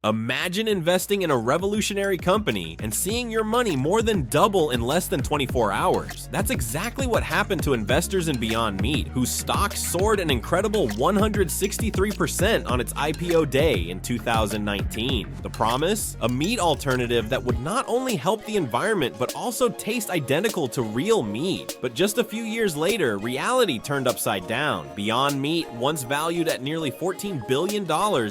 Imagine investing in a revolutionary company and seeing your money more than double in less than 24 hours. That's exactly what happened to investors in Beyond Meat, whose stock soared an incredible 163% on its IPO day in 2019. The promise? A meat alternative that would not only help the environment but also taste identical to real meat. But just a few years later, reality turned upside down. Beyond Meat, once valued at nearly $14 billion,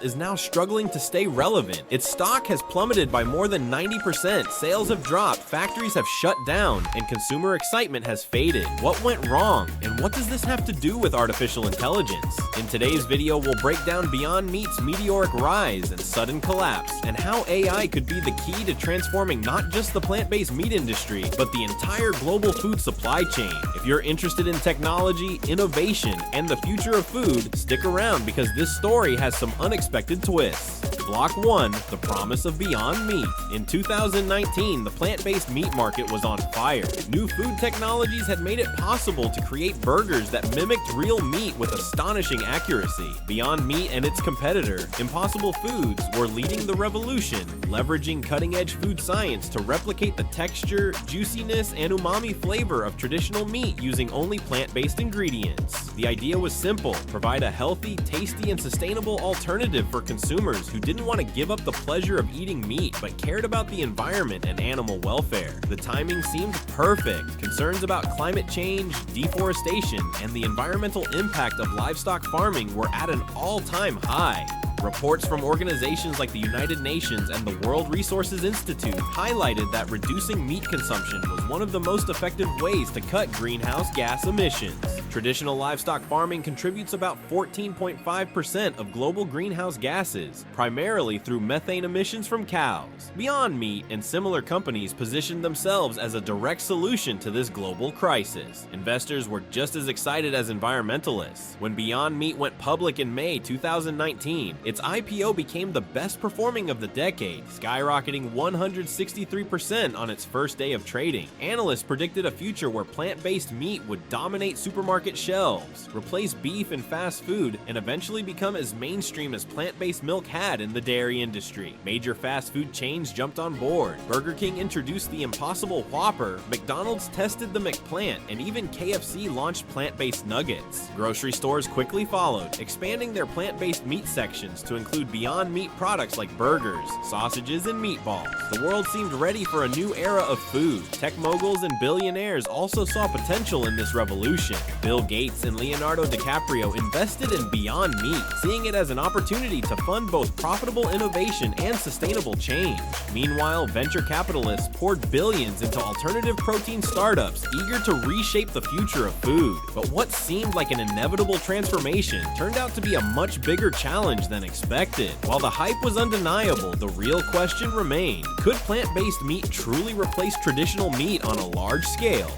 is now struggling to stay relevant. Its stock has plummeted by more than 90%, sales have dropped, factories have shut down, and consumer excitement has faded. What went wrong? And what does this have to do with artificial intelligence? In today's video, we'll break down Beyond Meat's meteoric rise and sudden collapse, and how AI could be the key to transforming not just the plant-based meat industry, but the entire global food supply chain. If you're interested in technology, innovation, and the future of food, stick around because this story has some unexpected twists. Block 1, the promise of Beyond Meat. In 2019, the plant-based meat market was on fire. New food technologies had made it possible to create burgers that mimicked real meat with astonishing accuracy. Beyond Meat and its competitor, Impossible Foods, were leading the revolution, leveraging cutting-edge food science to replicate the texture, juiciness, and umami flavor of traditional meat using only plant-based ingredients. The idea was simple: provide a healthy, tasty, and sustainable alternative for consumers who didn't want to give up the pleasure of eating meat but cared about the environment and animal welfare. The timing seemed perfect. Concerns about climate change, deforestation, and the environmental impact of livestock farming were at an all-time high. Reports from organizations like the United Nations and the World Resources Institute highlighted that reducing meat consumption was one of the most effective ways to cut greenhouse gas emissions. Traditional livestock farming contributes about 14.5% of global greenhouse gases, primarily through methane emissions from cows. Beyond Meat and similar companies positioned themselves as a direct solution to this global crisis. Investors were just as excited as environmentalists. When Beyond Meat went public in May 2019, its IPO became the best performing of the decade, skyrocketing 163% on its first day of trading. Analysts predicted a future where plant-based meat would dominate supermarket shelves, replace beef in fast food, and eventually become as mainstream as plant-based milk had in the dairy industry. Major fast food chains jumped on board. Burger King introduced the Impossible Whopper, McDonald's tested the McPlant, and even KFC launched plant-based nuggets. Grocery stores quickly followed, expanding their plant-based meat sections to include Beyond Meat products like burgers, sausages, and meatballs. The world seemed ready for a new era of food. Tech moguls and billionaires also saw potential in this revolution. Bill Gates and Leonardo DiCaprio invested in Beyond Meat, seeing it as an opportunity to fund both profitable innovation and sustainable change. Meanwhile, venture capitalists poured billions into alternative protein startups, eager to reshape the future of food. But what seemed like an inevitable transformation turned out to be a much bigger challenge than expected. While the hype was undeniable, the real question remained: could plant-based meat truly replace traditional meat on a large scale?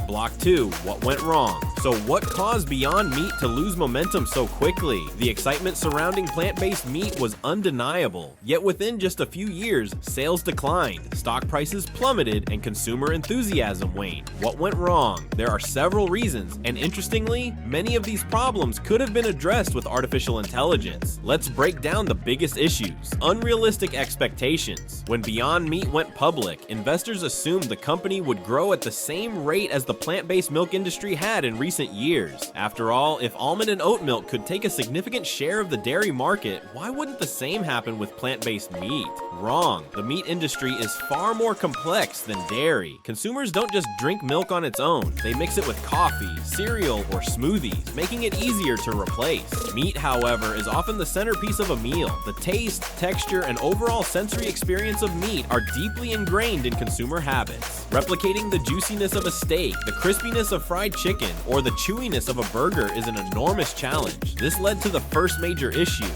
Block 2, what went wrong? So what caused Beyond Meat to lose momentum so quickly? The excitement surrounding plant-based meat was undeniable, yet within just a few years, sales declined, stock prices plummeted, and consumer enthusiasm waned. What went wrong? There are several reasons, and interestingly, many of these problems could have been addressed with artificial intelligence. Let's break down the biggest issues. Unrealistic expectations. When Beyond Meat went public, investors assumed the company would grow at the same rate as the plant-based milk industry had in recent years. After all, if almond and oat milk could take a significant share of the dairy market, why wouldn't the same happen with plant-based meat? Wrong. The meat industry is far more complex than dairy. Consumers don't just drink milk on its own. They mix it with coffee, cereal, or smoothies, making it easier to replace. Meat, however, is often the centerpiece of a meal. The taste, texture, and overall sensory experience of meat are deeply ingrained in consumer habits. Replicating the juiciness of a steak, the crispiness of fried chicken, or the chewiness of a burger is an enormous challenge. This led to the first major issue: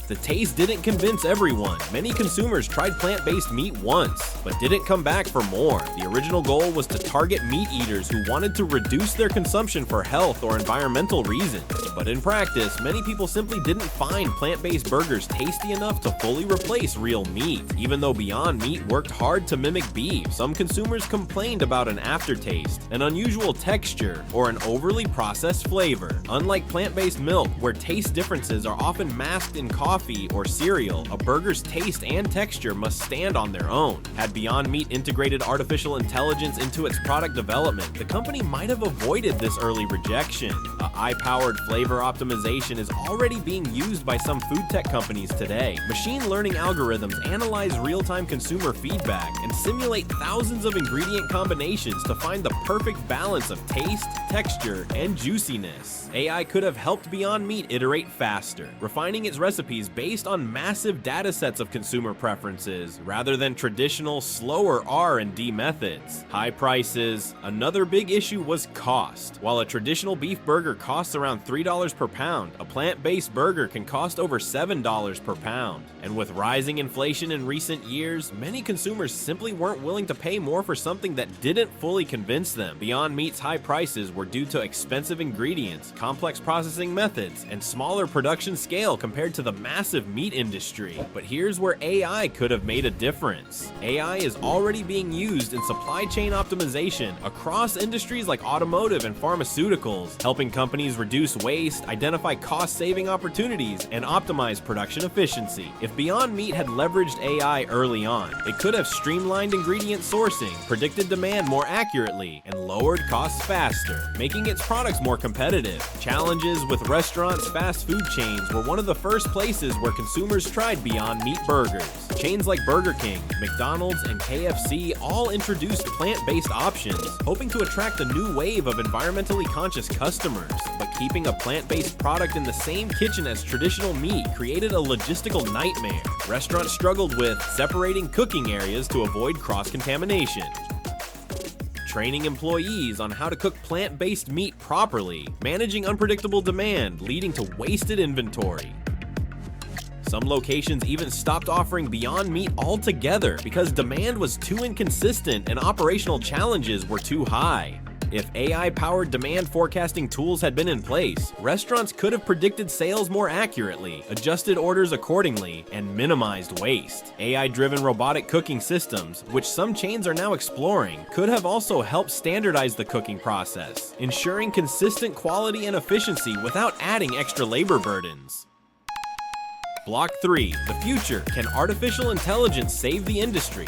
The taste didn't convince everyone. Many consumers tried plant-based meat once, but didn't come back for more. The original goal was to target meat eaters who wanted to reduce their consumption for health or environmental reasons. But in practice, many people simply didn't find plant-based burgers tasty enough to fully replace real meat. Even though Beyond Meat worked hard to mimic beef, some consumers complained about an aftertaste, an unusual texture, or an overly processed flavor. Unlike plant-based milk, where taste differences are often masked in coffee coffee, or cereal, a burger's taste and texture must stand on their own. Had Beyond Meat integrated artificial intelligence into its product development, the company might have avoided this early rejection. AI-powered flavor optimization is already being used by some food tech companies today. Machine learning algorithms analyze real-time consumer feedback and simulate thousands of ingredient combinations to find the perfect balance of taste, texture, and juiciness. AI could have helped Beyond Meat iterate faster, refining its recipes based on massive datasets of consumer preferences, rather than traditional, slower R&D methods. High prices. Another big issue was cost. While a traditional beef burger costs around $3 per pound, a plant-based burger can cost over $7 per pound. And with rising inflation in recent years, many consumers simply weren't willing to pay more for something that didn't fully convince them. Beyond Meat's high prices were due to expensive ingredients, complex processing methods, and smaller production scale compared to the massive meat industry. But here's where AI could have made a difference. AI is already being used in supply chain optimization across industries like automotive and pharmaceuticals, helping companies reduce waste, identify cost-saving opportunities, and optimize production efficiency. If Beyond Meat had leveraged AI early on, it could have streamlined ingredient sourcing, predicted demand more accurately, and lowered costs faster, making its products more competitive. Challenges with restaurants, fast food chains were one of the first places where consumers tried Beyond Meat burgers. Chains like Burger King, McDonald's, and KFC all introduced plant-based options, hoping to attract a new wave of environmentally conscious customers. But keeping a plant-based product in the same kitchen as traditional meat created a logistical nightmare. Restaurants struggled with separating cooking areas to avoid cross-contamination, training employees on how to cook plant-based meat properly, managing unpredictable demand, leading to wasted inventory. Some locations even stopped offering Beyond Meat altogether because demand was too inconsistent and operational challenges were too high. If AI-powered demand forecasting tools had been in place, restaurants could have predicted sales more accurately, adjusted orders accordingly, and minimized waste. AI-driven robotic cooking systems, which some chains are now exploring, could have also helped standardize the cooking process, ensuring consistent quality and efficiency without adding extra labor burdens. Block 3. The future. Can artificial intelligence save the industry?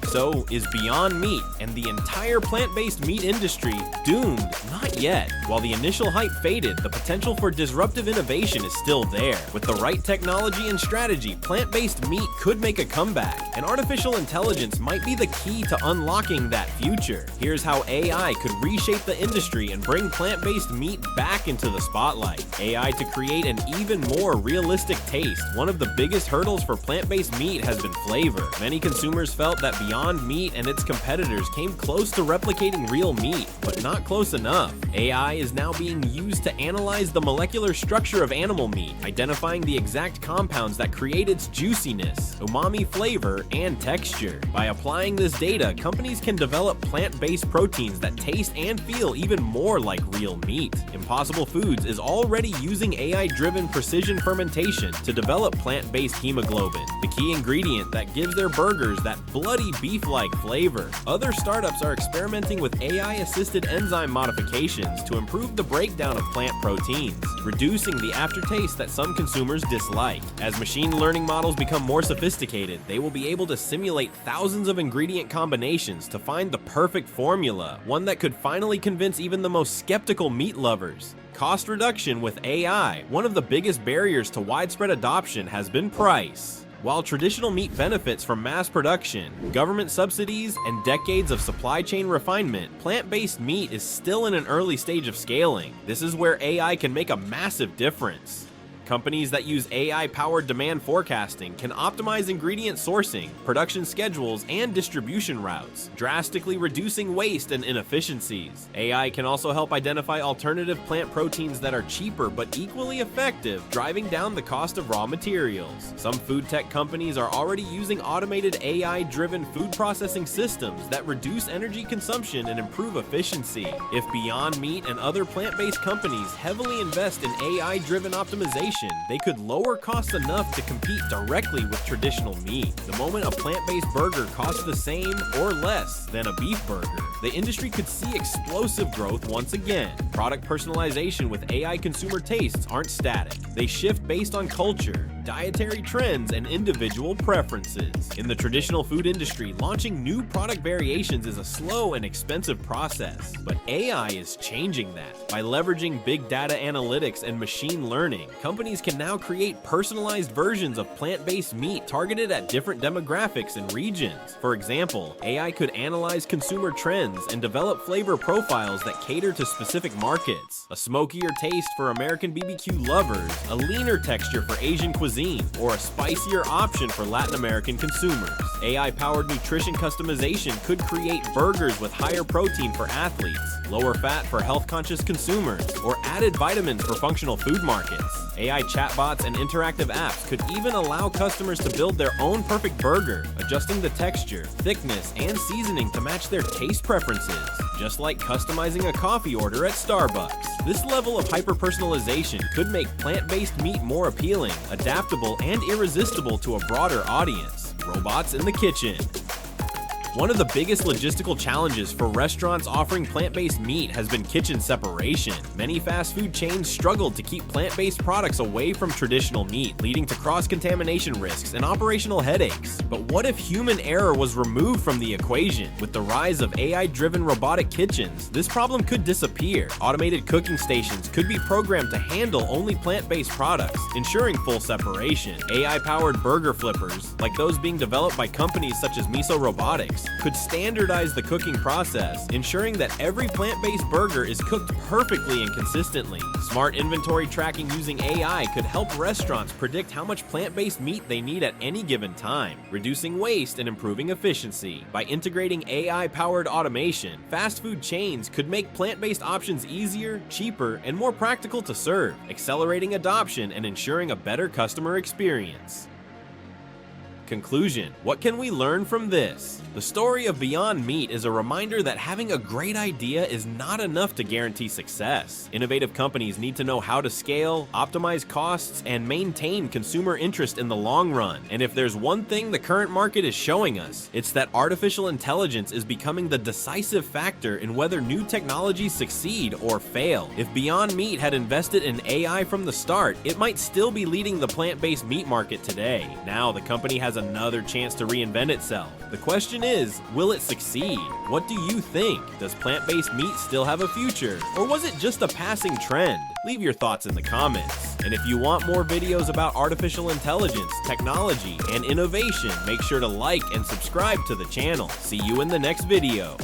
So, is Beyond Meat and the entire plant-based meat industry doomed? Not yet. While the initial hype faded, the potential for disruptive innovation is still there. With the right technology and strategy, plant-based meat could make a comeback, and artificial intelligence might be the key to unlocking that future. Here's how AI could reshape the industry and bring plant-based meat back into the spotlight. AI to create an even more realistic taste. One of the biggest hurdles for plant-based meat has been flavor. Many consumers felt that Beyond Meat and its competitors came close to replicating real meat, but not close enough. AI is now being used to analyze the molecular structure of animal meat, identifying the exact compounds that create its juiciness, umami flavor, and texture. By applying this data, companies can develop plant-based proteins that taste and feel even more like real meat. Impossible Foods is already using AI-driven precision fermentation to develop plant-based hemoglobin, the key ingredient that gives their burgers that bloody beef-like flavor. Other startups are experimenting with AI-assisted enzyme modifications to improve the breakdown of plant proteins, reducing the aftertaste that some consumers dislike. As machine learning models become more sophisticated, they will be able to simulate thousands of ingredient combinations to find the perfect formula, one that could finally convince even the most skeptical meat lovers. Cost reduction with AI. One of the biggest barriers to widespread adoption has been price. While traditional meat benefits from mass production, government subsidies, and decades of supply chain refinement, plant-based meat is still in an early stage of scaling. This is where AI can make a massive difference. Companies that use AI-powered demand forecasting can optimize ingredient sourcing, production schedules, and distribution routes, drastically reducing waste and inefficiencies. AI can also help identify alternative plant proteins that are cheaper but equally effective, driving down the cost of raw materials. Some food tech companies are already using automated AI-driven food processing systems that reduce energy consumption and improve efficiency. If Beyond Meat and other plant-based companies heavily invest in AI-driven optimization, they could lower costs enough to compete directly with traditional meat. The moment a plant-based burger costs the same or less than a beef burger, the industry could see explosive growth once again. Product personalization with AI consumer tastes aren't static. They shift based on culture, dietary trends and individual preferences. In the traditional food industry, launching new product variations is a slow and expensive process, but AI is changing that. By leveraging big data analytics and machine learning, companies can now create personalized versions of plant-based meat targeted at different demographics and regions. For example, AI could analyze consumer trends and develop flavor profiles that cater to specific markets. A smokier taste for American BBQ lovers, a leaner texture for Asian cuisine, or a spicier option for Latin American consumers. AI-powered nutrition customization could create burgers with higher protein for athletes, lower fat for health-conscious consumers, or added vitamins for functional food markets. AI chatbots and interactive apps could even allow customers to build their own perfect burger, adjusting the texture, thickness, and seasoning to match their taste preferences, just like customizing a coffee order at Starbucks. This level of hyper-personalization could make plant-based meat more appealing, adaptable, and irresistible to a broader audience. Robots in the kitchen. One of the biggest logistical challenges for restaurants offering plant-based meat has been kitchen separation. Many fast food chains struggled to keep plant-based products away from traditional meat, leading to cross-contamination risks and operational headaches. But what if human error was removed from the equation? With the rise of AI-driven robotic kitchens, this problem could disappear. Automated cooking stations could be programmed to handle only plant-based products, ensuring full separation. AI-powered burger flippers, like those being developed by companies such as Miso Robotics, could standardize the cooking process, ensuring that every plant-based burger is cooked perfectly and consistently. Smart inventory tracking using AI could help restaurants predict how much plant-based meat they need at any given time, reducing waste and improving efficiency. By integrating AI-powered automation, fast food chains could make plant-based options easier, cheaper, and more practical to serve, accelerating adoption and ensuring a better customer experience. Conclusion: what can we learn from this? The story of Beyond Meat is a reminder that having a great idea is not enough to guarantee success. Innovative companies need to know how to scale, optimize costs, and maintain consumer interest in the long run. And if there's one thing the current market is showing us, it's that artificial intelligence is becoming the decisive factor in whether new technologies succeed or fail. If Beyond Meat had invested in AI from the start, it might still be leading the plant-based meat market today. Now the company has another chance to reinvent itself. The question is, will it succeed? What do you think? Does plant-based meat still have a future? Or was it just a passing trend? Leave your thoughts in the comments. And if you want more videos about artificial intelligence, technology, and innovation, make sure to like and subscribe to the channel. See you in the next video.